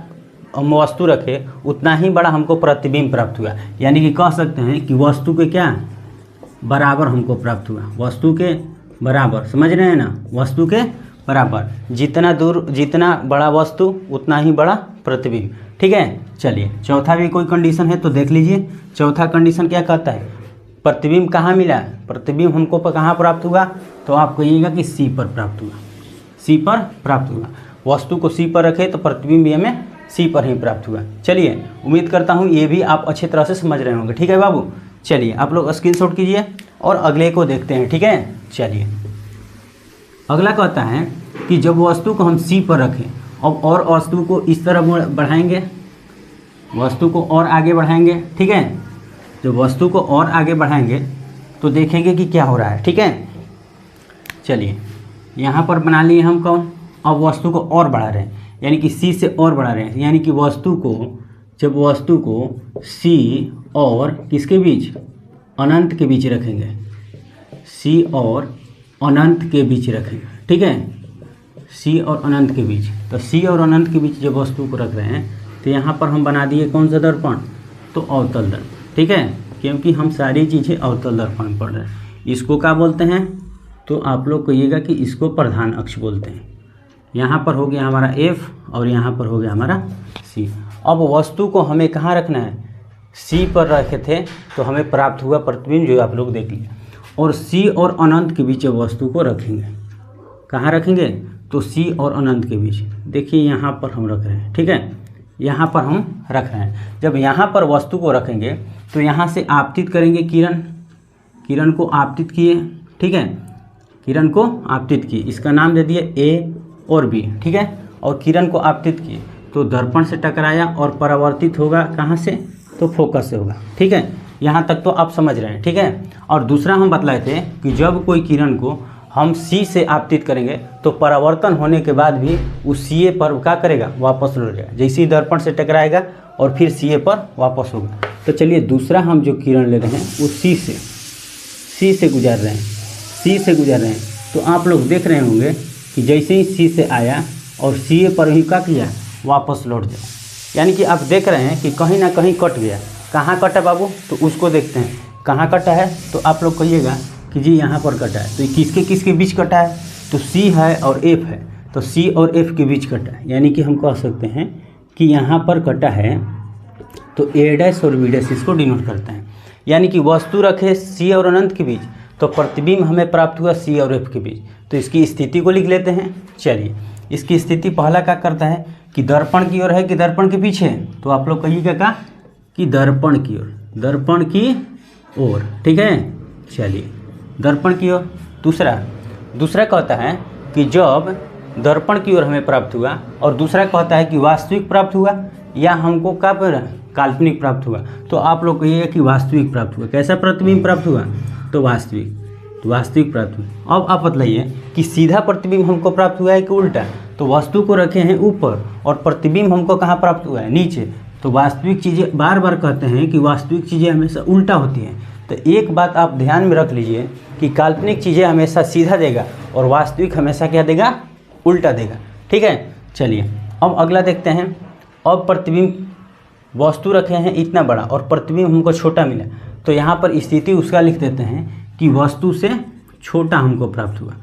S1: हम वस्तु रखे उतना ही बड़ा हमको प्रतिबिंब प्राप्त हुआ। यानी कि कह सकते हैं कि वस्तु के क्या बराबर हमको प्राप्त हुआ, वस्तु के बराबर, समझ रहे हैं ना, वस्तु के बराबर। जितना दूर, जितना बड़ा वस्तु उतना ही बड़ा प्रतिबिंब, ठीक है। चलिए चौथा भी कोई कंडीशन है तो देख लीजिए। चौथा कंडीशन क्या कहता है? प्रतिबिंब कहाँ मिला? प्रतिबिंब हमको कहाँ प्राप्त हुआ? तो आप कहिएगा कि सी पर प्राप्त हुआ, सी पर प्राप्त हुआ। वस्तु को सी पर रखे तो प्रतिबिंब भी हमें सी पर ही प्राप्त हुआ। चलिए उम्मीद करता हूँ ये भी आप अच्छी तरह से समझ रहे होंगे, ठीक है बाबू। चलिए आप लोग स्क्रीनशॉट कीजिए और अगले को देखते हैं, ठीक है। चलिए अगला कहता है कि जब वस्तु को हम सी पर रखें अब और वस्तु को इस तरह बढ़ाएंगे, वस्तु को और आगे बढ़ाएंगे, ठीक है। जब वस्तु को और आगे बढ़ाएंगे तो देखेंगे कि क्या हो रहा है, ठीक है। चलिए यहाँ पर बना लिए हम कौन? अब वस्तु को और बढ़ा रहे हैं, यानी कि सी से और बढ़ा रहे हैं। यानी कि वस्तु को, जब वस्तु को सी और किसके बीच? अनंत के बीच रखेंगे, सी और अनंत के बीच रखेंगे, ठीक है, सी और अनंत के बीच। तो सी और अनंत के बीच जब वस्तु को रख रहे हैं तो यहाँ पर हम बना दिए कौन सा दर्पण? तो अवतल दर्पण, ठीक है, क्योंकि हम सारी चीज़ें अवतल दर्पण में पढ़ रहे हैं। इसको क्या बोलते हैं? तो आप लोग कहिएगा कि इसको प्रधान अक्ष बोलते हैं। यहाँ पर हो गया हमारा एफ और यहाँ पर हो गया हमारा सी। अब वस्तु को हमें कहाँ रखना है? सी पर रखे थे तो हमें प्राप्त हुआ प्रतिबिंब, जो आप लोग देख लिए। और सी और अनंत के बीच वस्तु को रखेंगे, कहाँ रखेंगे? तो सी और अनंत के बीच। देखिए यहाँ पर हम रख रहे हैं, ठीक है, यहाँ पर हम रख रहे हैं। जब यहाँ पर वस्तु को रखेंगे तो यहाँ से आपतित करेंगे किरण, किरण को आपतित किए, ठीक है, किरण को आपतित किए, इसका नाम दे दिए ए और बी, ठीक है। और किरण को आपतित किए तो दर्पण से टकराया और परावर्तित होगा कहाँ से? तो फोकस से होगा, ठीक है। यहाँ तक तो आप समझ रहे हैं, ठीक है। और दूसरा हम बतलाए थे कि जब कोई किरण को हम सी से आपतित करेंगे तो परावर्तन होने के बाद भी उस सी ए पर क्या करेगा? वापस लौट जाएगा, जैसे ही दर्पण से टकराएगा और फिर सी ए पर वापस होगा। तो चलिए दूसरा हम जो किरण ले रहे हैं वो सी से गुजर रहे हैं, सी से गुजर रहे हैं। तो आप लोग देख रहे होंगे कि जैसे ही सी से आया और सी ए पर ही क्या किया? वापस लौट जाए। यानी कि आप देख रहे हैं कि कहीं ना कहीं कट गया। कहाँ कटा बाबू? तो उसको देखते हैं कहाँ कटा है। तो आप लोग कहिएगा कि जी यहाँ पर कटा है। तो किसके किसके बीच कटा है? तो सी है और एफ है, तो सी और एफ के बीच कटा है। यानी कि हम कह सकते हैं कि यहाँ पर कटा है तो ए डैश और बी डैश इसको डिनोट करते हैं। यानी कि वस्तु रखे सी और अनंत के बीच तो प्रतिबिंब हमें प्राप्त हुआ सी और एफ के बीच। तो इसकी स्थिति को लिख लेते हैं। चलिए इसकी स्थिति पहला क्या करता है कि दर्पण की ओर है कि दर्पण के पीछे? तो आप लोग कहिएगा क्या कि दर्पण की ओर, दर्पण की ओर, ठीक है। चलिए दर्पण की ओर। दूसरा कहता है कि जब दर्पण की ओर हमें प्राप्त हुआ, और दूसरा कहता है कि वास्तविक प्राप्त हुआ या हमको क्या काल्पनिक प्राप्त हुआ। तो आप लोग कहिएगा कि वास्तविक प्राप्त हुआ। कैसा प्रतिबिंब प्राप्त हुआ? तो वास्तविक प्राप्त हुआ। अब आप बतलाइए कि सीधा प्रतिबिंब हमको प्राप्त हुआ है कि उल्टा? तो वस्तु को रखे हैं ऊपर और प्रतिबिंब हमको कहाँ प्राप्त हुआ है? नीचे। तो वास्तविक चीज़ें, बार बार कहते हैं कि वास्तविक चीज़ें हमेशा उल्टा होती हैं। तो एक बात आप ध्यान में रख लीजिए कि काल्पनिक चीज़ें हमेशा सीधा देगा और वास्तविक हमेशा क्या देगा, उल्टा देगा। ठीक है, चलिए अब अगला देखते हैं। अब प्रतिबिंब वस्तु रखे हैं इतना बड़ा और प्रतिबिंब हमको छोटा मिला, तो यहाँ पर स्थिति उसका लिख देते हैं कि वस्तु से छोटा हमको प्राप्त हुआ।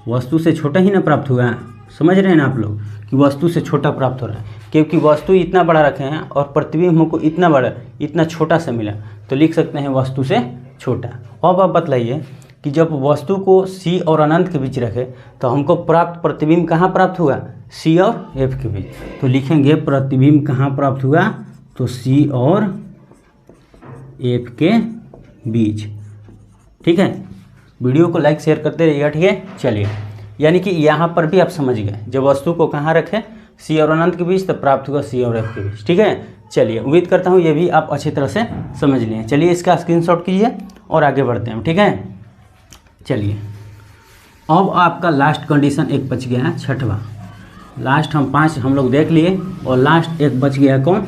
S1: वस्तु से छोटा ही ना प्राप्त हुआ, समझ रहे हैं ना आप लोग कि वस्तु से छोटा प्राप्त हो रहा है, क्योंकि वस्तु इतना बड़ा रखे हैं और प्रतिबिंब हमको इतना बड़ा इतना छोटा सा मिला, तो लिख सकते हैं वस्तु से छोटा। अब आप बतलाइए कि जब वस्तु को सी और अनंत के बीच रखे तो हमको प्राप्त प्रतिबिंब कहाँ प्राप्त हुआ, सी और एफ के बीच। तो लिखेंगे प्रतिबिंब कहाँ प्राप्त हुआ, तो सी और एफ के बीच। ठीक है, वीडियो को लाइक शेयर करते रहिएगा। ठीक है, चलिए यानी कि यहाँ पर भी आप समझ गए, जब वस्तु को कहाँ रखें, सी और अनंत के बीच, तो प्राप्त हुआ सी और एफ के बीच। ठीक है, चलिए उम्मीद करता हूँ ये भी आप अच्छी तरह से समझ लिए। चलिए इसका स्क्रीनशॉट कीजिए और आगे बढ़ते हैं। ठीक है, चलिए अब आपका लास्ट कंडीशन एक बच गया है, छठवां। लास्ट हम 5 हम लोग देख लिए और लास्ट एक बच गया कौन,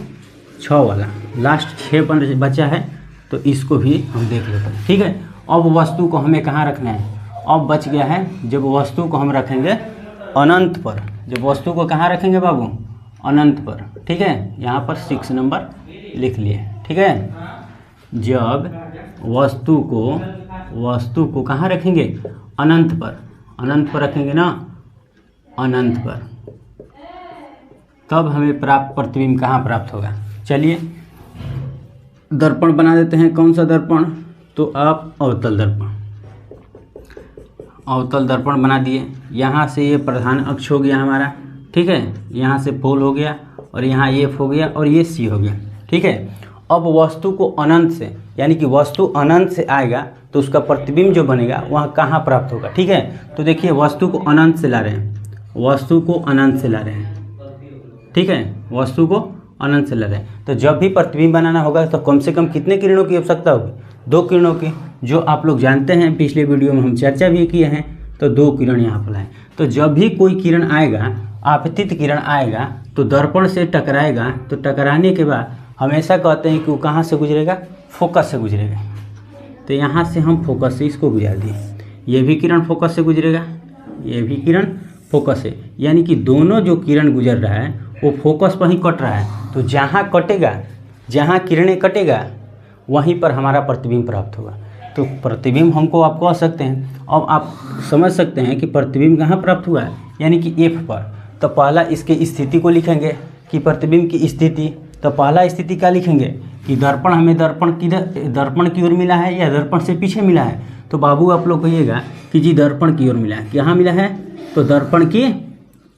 S1: 6 वाला। लास्ट 6 बचा है, तो इसको भी हम देख लेते हैं। ठीक है, अब वस्तु को हमें कहाँ रखना है, अब बच गया है जब वस्तु को हम रखेंगे अनंत पर। जब वस्तु को कहाँ रखेंगे बाबू, अनंत पर। ठीक है, यहाँ पर 6 नंबर लिख लिए। ठीक है, जब वस्तु को कहाँ रखेंगे, अनंत पर। अनंत पर रखेंगे ना, अनंत पर, तब हमें प्रतिबिंब कहाँ प्राप्त होगा। चलिए दर्पण बना देते हैं। कौन सा दर्पण, तो आप अवतल दर्पण। अवतल दर्पण बना दिए। यहाँ से ये प्रधान अक्ष हो गया हमारा। ठीक है, यहाँ से पोल हो गया और यहाँ एफ हो गया और ये सी हो गया। ठीक है, अब वस्तु को अनंत से, यानी कि वस्तु अनंत से आएगा तो उसका प्रतिबिंब जो बनेगा वहाँ कहाँ प्राप्त होगा। ठीक है, तो देखिए वस्तु को अनंत से ला रहे हैं, वस्तु को अनंत से ला रहे हैं। ठीक है, वस्तु को अनंत से ला रहे हैं, तो जब भी प्रतिबिंब बनाना होगा तो कम से कम कितने किरणों की आवश्यकता होगी, 2 किरणों की, जो आप लोग जानते हैं, पिछले वीडियो में हम चर्चा भी किए हैं। तो 2 किरण यहाँ पर लाएँ। तो जब भी कोई किरण आएगा, आपतित किरण आएगा, तो दर्पण से टकराएगा, तो टकराने के बाद हमेशा कहते हैं कि वो कहाँ से गुजरेगा, फोकस से गुजरेगा। तो यहाँ से हम फोकस से इसको गुजार दिए, ये भी किरण फोकस से गुजरेगा, ये भी किरण फोकस से, यानी कि दोनों जो किरण गुजर रहा है वो फोकस पर ही कट रहा है। तो जहाँ कटेगा, जहाँ किरणें कटेगा वहीं पर हमारा प्रतिबिंब प्राप्त होगा। तो प्रतिबिंब हमको आप कह सकते हैं। अब आप समझ सकते हैं कि प्रतिबिंब कहाँ प्राप्त हुआ है, यानी कि एफ पर। तो पहला इसके स्थिति को लिखेंगे कि प्रतिबिंब की स्थिति। तो पहला स्थिति क्या लिखेंगे कि दर्पण हमें दर्पण की ओर मिला है या दर्पण से पीछे मिला है। तो बाबू आप लोग कहिएगा कि जी दर्पण की ओर मिला है। कहाँ मिला है, तो दर्पण की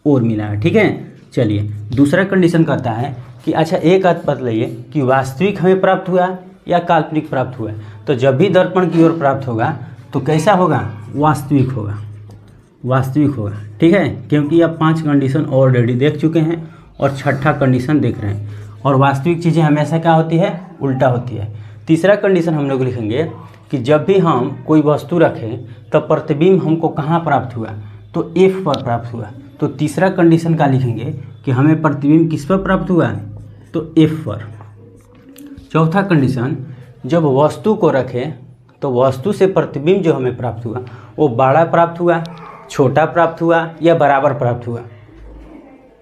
S1: ओर मिला है। ठीक है, चलिए दूसरा कंडीशन कहता है कि अच्छा एक बात बतलाइए कि वास्तविक हमें प्राप्त हुआ या काल्पनिक प्राप्त हुआ। तो जब भी दर्पण की ओर प्राप्त होगा तो कैसा होगा, वास्तविक होगा, वास्तविक होगा। ठीक है, क्योंकि आप 5 कंडीशन ऑलरेडी देख चुके हैं और छठा कंडीशन देख रहे हैं। और वास्तविक चीज़ें हमेशा क्या होती है, उल्टा होती है। तीसरा कंडीशन हम लोग लिखेंगे कि जब भी हम कोई वस्तु रखें तो प्रतिबिंब हमको कहाँ प्राप्त हुआ, तो एफ पर प्राप्त हुआ। तो तीसरा कंडीशन का लिखेंगे कि हमें प्रतिबिंब किस पर प्राप्त हुआ, तो एफ पर। चौथा कंडीशन, जब वस्तु को रखें तो वस्तु से प्रतिबिंब जो हमें प्राप्त हुआ वो बड़ा प्राप्त हुआ, छोटा प्राप्त हुआ या बराबर प्राप्त हुआ।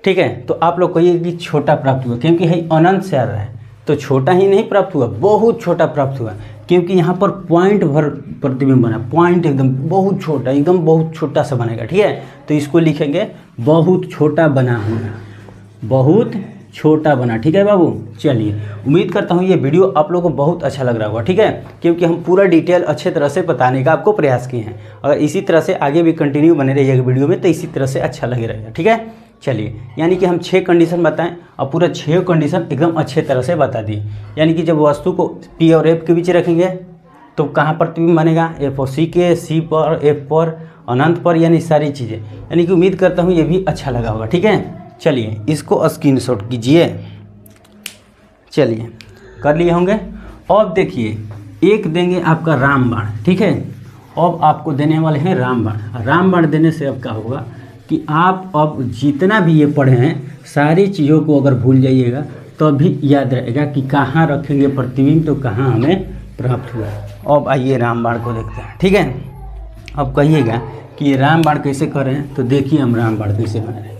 S1: ठीक है, तो आप लोग कहिए कि छोटा प्राप्त हुआ, क्योंकि है अनंत से आ रहा है। तो छोटा ही नहीं प्राप्त हुआ, बहुत छोटा प्राप्त हुआ, क्योंकि यहाँ पर पॉइंट भर प्रतिबिंब बना, पॉइंट एकदम बहुत छोटा, एकदम बहुत छोटा सा बनेगा। ठीक है, तो इसको लिखेंगे बहुत छोटा बना होना, बहुत छोटा बना। ठीक है बाबू, चलिए उम्मीद करता हूँ ये वीडियो आप लोगों को बहुत अच्छा लग रहा होगा। ठीक है, क्योंकि हम पूरा डिटेल अच्छे तरह से बताने का आपको प्रयास किए हैं। अगर इसी तरह से आगे भी कंटिन्यू बने रहिएगा वीडियो में तो इसी तरह से अच्छा लगे रहेगा। ठीक है, चलिए यानी कि हम 6 कंडीशन बताएं और पूरा 6 कंडीशन एकदम अच्छे तरह से बता दिए। यानी कि जब वस्तु को पी और एफ के बीच रखेंगे तो कहाँ प्रतिबिंब बनेगा, एफ और सी के, सी पर, एफ पर, अनंत पर, यानी सारी चीज़ें। यानी कि उम्मीद करता हूँ ये भी अच्छा लगा होगा। ठीक है, चलिए इसको स्क्रीनशॉट कीजिए। चलिए कर लिए होंगे। अब देखिए एक देंगे आपका रामबाण। ठीक है, अब आपको देने वाले हैं रामबाण। रामबाण देने से अब क्या होगा कि आप अब जितना भी ये पढ़े हैं सारी चीज़ों को अगर भूल जाइएगा तो भी याद रहेगा कि कहाँ रखेंगे प्रतिबिंब तो कहाँ हमें प्राप्त हुआ। अब आइए रामबाण को देखते हैं, ठीक है। अब कहिएगा कि ये रामबाण कैसे करें, तो देखिए हम रामबाण कैसे बना रहे हैं।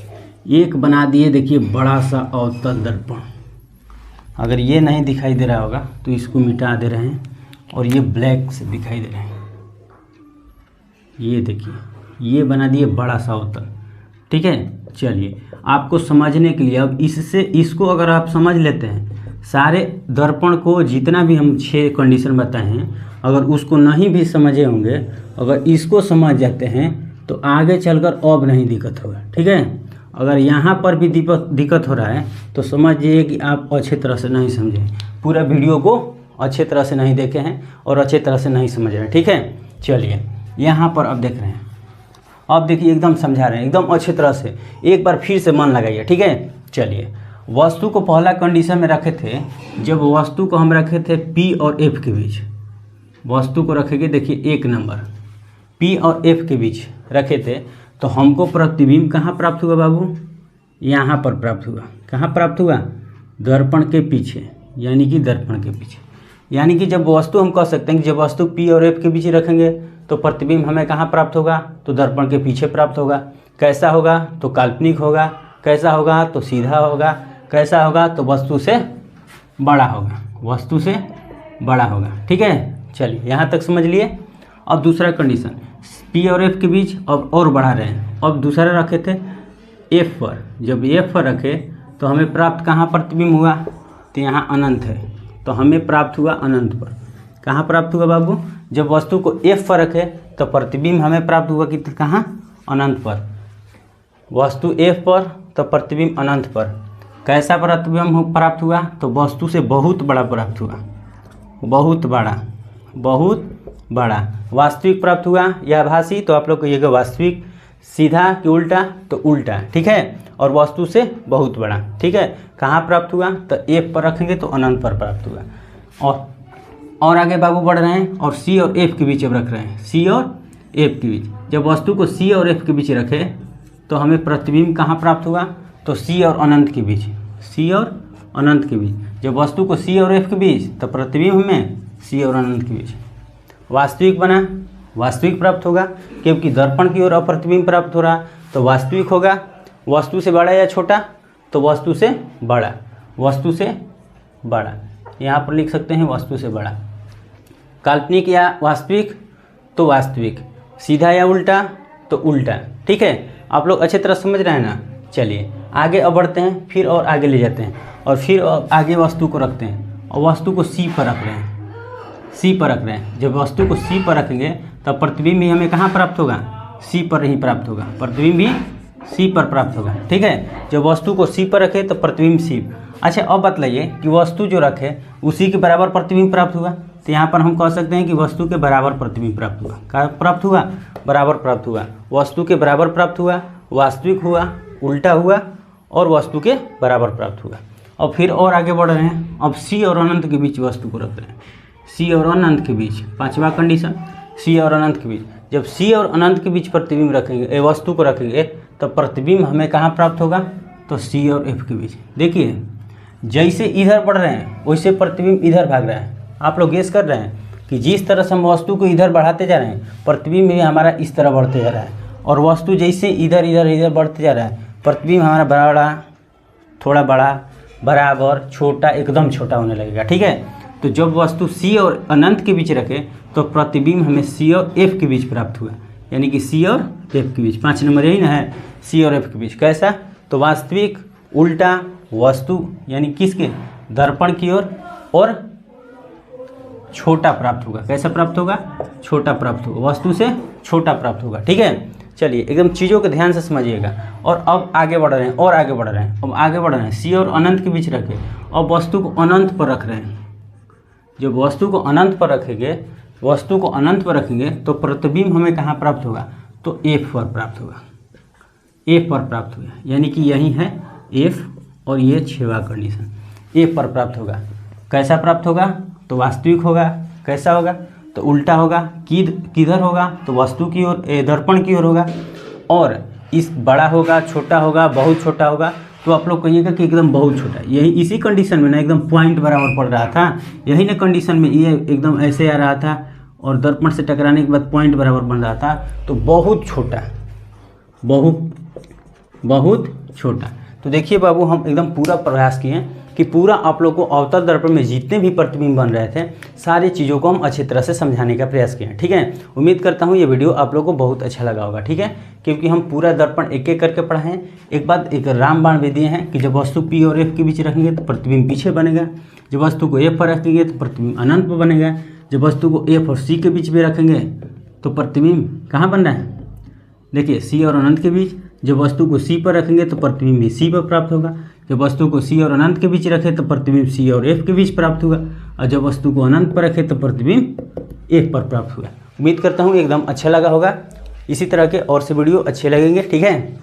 S1: एक बना दिए, देखिए बड़ा सा अवतल दर्पण। अगर ये नहीं दिखाई दे रहा होगा तो इसको मिटा दे रहे हैं, और ये ब्लैक से दिखाई दे रहे हैं। ये देखिए, ये बना दिए बड़ा सा अवतल, ठीक है। चलिए आपको समझने के लिए अब इसको अगर आप समझ लेते हैं, सारे दर्पण को जितना भी हम 6 कंडीशन बताए हैं, अगर उसको नहीं भी समझे होंगे, अगर इसको समझ जाते हैं तो आगे चलकर अब नहीं दिक्कत होगा, ठीक है। अगर यहाँ पर भी दिक्कत हो रहा है तो समझिए कि आप अच्छे तरह से नहीं समझे, पूरा वीडियो को अच्छे तरह से नहीं देखे हैं और अच्छे तरह से नहीं समझ रहे हैं, ठीक है। चलिए यहाँ पर अब देख रहे हैं, अब देखिए एकदम समझा रहे हैं एकदम अच्छे तरह से, एक बार फिर से मन लगाइए, ठीक है। चलिए वस्तु को पहला कंडीशन में रखे थे, जब वस्तु को हम रखे थे P और F के बीच, वस्तु को रखेंगे, देखिए 1 नंबर P और F के बीच रखे थे, तो हमको प्रतिबिंब कहाँ प्राप्त हुआ बाबू, यहाँ पर प्राप्त हुआ। कहाँ प्राप्त हुआ, दर्पण के पीछे, यानी कि दर्पण के पीछे। यानी कि जब वस्तु हम कह सकते हैं कि जब वस्तु P और F के बीच रखेंगे तो प्रतिबिंब हमें कहाँ प्राप्त होगा, तो दर्पण के पीछे प्राप्त होगा। कैसा होगा, तो काल्पनिक होगा। कैसा होगा, तो सीधा होगा। कैसा होगा, तो वस्तु से बड़ा होगा, वस्तु से बड़ा होगा, ठीक है। चलिए यहाँ तक समझ लिए। अब दूसरा कंडीशन, P और F के बीच अब और बढ़ा रहे हैं। अब दूसरा रखे थे F पर, जब F पर रखे तो हमें प्राप्त कहाँ प्रतिबिंब हुआ, तो यहाँ अनंत है, तो हमें प्राप्त हुआ अनंत पर। कहाँ प्राप्त हुआ बाबू, जब वस्तु को F पर रखे तो प्रतिबिंब हमें प्राप्त हुआ कि कहाँ, अनंत पर। वस्तु F पर तो प्रतिबिंब अनंत पर। कैसा प्रतिबिंब प्राप्त हुआ, तो वस्तु से बहुत बड़ा प्राप्त हुआ, बहुत बड़ा, बहुत बड़ा। वास्तविक प्राप्त हुआ या आभासी, तो आप लोग कहिएगा वास्तविक। सीधा कि उल्टा, तो उल्टा, ठीक है। और वस्तु से बहुत बड़ा, ठीक है। कहाँ प्राप्त हुआ, तो F पर रखेंगे तो अनंत पर प्राप्त हुआ। और आगे बाबू बढ़ रहे हैं और C और F के बीच अब रख रहे हैं, C और F के बीच। जब वस्तु को C और F के बीच रखे तो हमें प्रतिबिंब कहाँ प्राप्त हुआ, तो C और अनंत के बीच, C और अनंत के बीच। जब वस्तु को C और F के बीच तो प्रतिबिंब हमें C और अनंत के बीच। वास्तविक बना, वास्तविक प्राप्त होगा, क्योंकि दर्पण की ओर अप्रतिबिंब प्राप्त हो रहा, तो वास्तविक होगा। वस्तु से बड़ा या छोटा, तो वस्तु से बड़ा, वस्तु से बड़ा। यहाँ पर लिख सकते हैं वस्तु से बड़ा। काल्पनिक या वास्तविक, तो वास्तविक। सीधा या उल्टा, तो उल्टा, ठीक है। आप लोग अच्छे तरह समझ रहे हैं ना। चलिए आगे अब बढ़ते हैं, फिर और आगे ले जाते हैं, और फिर आगे वस्तु को रखते हैं, और वस्तु को C पर रख रहे हैं, C पर रख रहे हैं। जब वस्तु को C पर रखेंगे तब प्रतिबिंब भी हमें कहाँ प्राप्त होगा, C पर ही प्राप्त होगा, प्रतिबिंब भी C पर प्राप्त होगा, ठीक है। जब वस्तु को C पर रखे तो प्रतिबिंब C। अच्छा अब बतलाइए कि वस्तु जो रखे उसी के बराबर प्रतिबिंब प्राप्त हुआ, तो यहाँ पर हम कह सकते हैं कि वस्तु के बराबर प्रतिबिंब प्राप्त हुआ। क्या प्राप्त हुआ, बराबर प्राप्त हुआ। वस्तु के बराबर प्राप्त हुआ, वास्तविक हुआ, उल्टा हुआ, और वस्तु के बराबर प्राप्त हुआ। और फिर और आगे बढ़ रहे हैं, अब C और अनंत के बीच वस्तु को रख रहे हैं, C और अनंत के बीच। पांचवा कंडीशन, C और अनंत के बीच। जब C और अनंत के बीच प्रतिबिंब रखेंगे, वस्तु को रखेंगे, तो प्रतिबिंब हमें कहाँ प्राप्त होगा, तो C और F के बीच। देखिए जैसे इधर बढ़ रहे हैं वैसे प्रतिबिंब इधर भाग रहा है। आप लोग गेस कर रहे हैं कि जिस तरह से हम वस्तु को इधर बढ़ाते जा रहे हैं, प्रतिबिंब भी हमारा इस तरह बढ़ते जा रहा है, और वस्तु जैसे इधर इधर इधर बढ़ते जा रहा है, प्रतिबिंब हमारा बड़ा, थोड़ा बड़ा, बराबर, छोटा, एकदम छोटा होने लगेगा, ठीक है। तो जब वस्तु C और अनंत के बीच रखे तो प्रतिबिंब हमें C और F के बीच प्राप्त हुआ, यानी कि C और F के बीच। 5 नंबर यही ना है, C और F के बीच। कैसा, तो वास्तविक, उल्टा, वस्तु यानी किसके, दर्पण की ओर, और छोटा प्राप्त होगा। कैसा प्राप्त होगा, छोटा प्राप्त होगा, वस्तु से छोटा प्राप्त होगा, ठीक है। चलिए एकदम चीज़ों को ध्यान से समझिएगा। और अब आगे बढ़ रहे हैं, और आगे बढ़ रहे हैं, अब आगे बढ़ रहे हैं। C और अनंत के बीच रखे, अब वस्तु को अनंत पर रख रहे हैं। जब वस्तु को अनंत पर रखेंगे, वस्तु को अनंत पर रखेंगे तो प्रतिबिंब हमें कहाँ प्राप्त होगा, तो F पर प्राप्त होगा, F पर प्राप्त होगा, यानी कि यही है F, और ये 6वां कंडीशन, F पर प्राप्त होगा। कैसा प्राप्त होगा, तो वास्तविक होगा। कैसा होगा, तो उल्टा होगा। किधर होगा, तो वस्तु की ओर, दर्पण की ओर होगा। और इस बड़ा होगा, छोटा होगा, बहुत छोटा होगा, तो आप लोग कहिएगा कि एकदम बहुत छोटा है। यही इसी कंडीशन में ना एकदम पॉइंट बराबर पड़ रहा था, यही ना कंडीशन में ये एकदम ऐसे आ रहा था और दर्पण से टकराने के बाद पॉइंट बराबर बन रहा था, तो बहुत छोटा, बहुत छोटा। तो देखिए बाबू, हम एकदम पूरा प्रयास किए कि पूरा आप लोग को अवतल दर्पण में जितने भी प्रतिबिंब बन रहे थे सारी चीज़ों को हम अच्छी तरह से समझाने का प्रयास किए। ठीक है, उम्मीद करता हूँ ये वीडियो आप लोगों को बहुत अच्छा लगा होगा। ठीक है, क्योंकि हम पूरा दर्पण एक एक करके पढ़ा है। एक बात, एक रामबाण विधि है कि जब वस्तु P और F के बीच रखेंगे तो प्रतिबिंब पीछे बनेगा, जब वस्तु को F पर रखेंगे तो प्रतिबिंब अनंत पर बनेगा, जब वस्तु को F और C के बीच में रखेंगे तो प्रतिबिंब कहाँ बन रहा है, देखिए C और अनंत के बीच। जब वस्तु को C पर रखेंगे तो प्रतिबिंब भी C पर प्राप्त होगा, जब वस्तु को C और अनंत के बीच रखे तो प्रतिबिंब C और F के बीच प्राप्त होगा, और जब वस्तु को अनंत पर रखे तो प्रतिबिंब F पर प्राप्त होगा। उम्मीद करता हूँ एकदम अच्छा लगा होगा। इसी तरह के और से वीडियो अच्छे लगेंगे। ठीक है,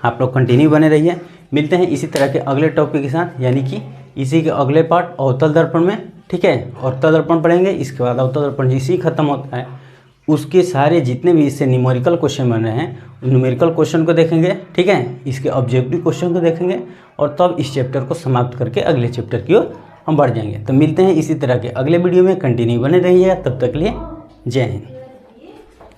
S1: आप लोग कंटिन्यू बने रहिए। मिलते हैं इसी तरह के अगले टॉपिक के साथ, यानी कि इसी के अगले पार्ट अवतल दर्पण में। ठीक है, अवतल दर्पण पढ़ेंगे, इसके बाद अवतल दर्पण जिसे खत्म होता है उसके सारे जितने भी इससे न्यूमेरिकल क्वेश्चन बन रहे हैं उन न्यूमेरिकल क्वेश्चन को देखेंगे। ठीक है, इसके ऑब्जेक्टिव क्वेश्चन को देखेंगे और तब इस चैप्टर को समाप्त करके अगले चैप्टर की ओर हम बढ़ जाएंगे। तो मिलते हैं इसी तरह के अगले वीडियो में, कंटिन्यू बने रहिएगा। तब तक के लिए जय हिंद।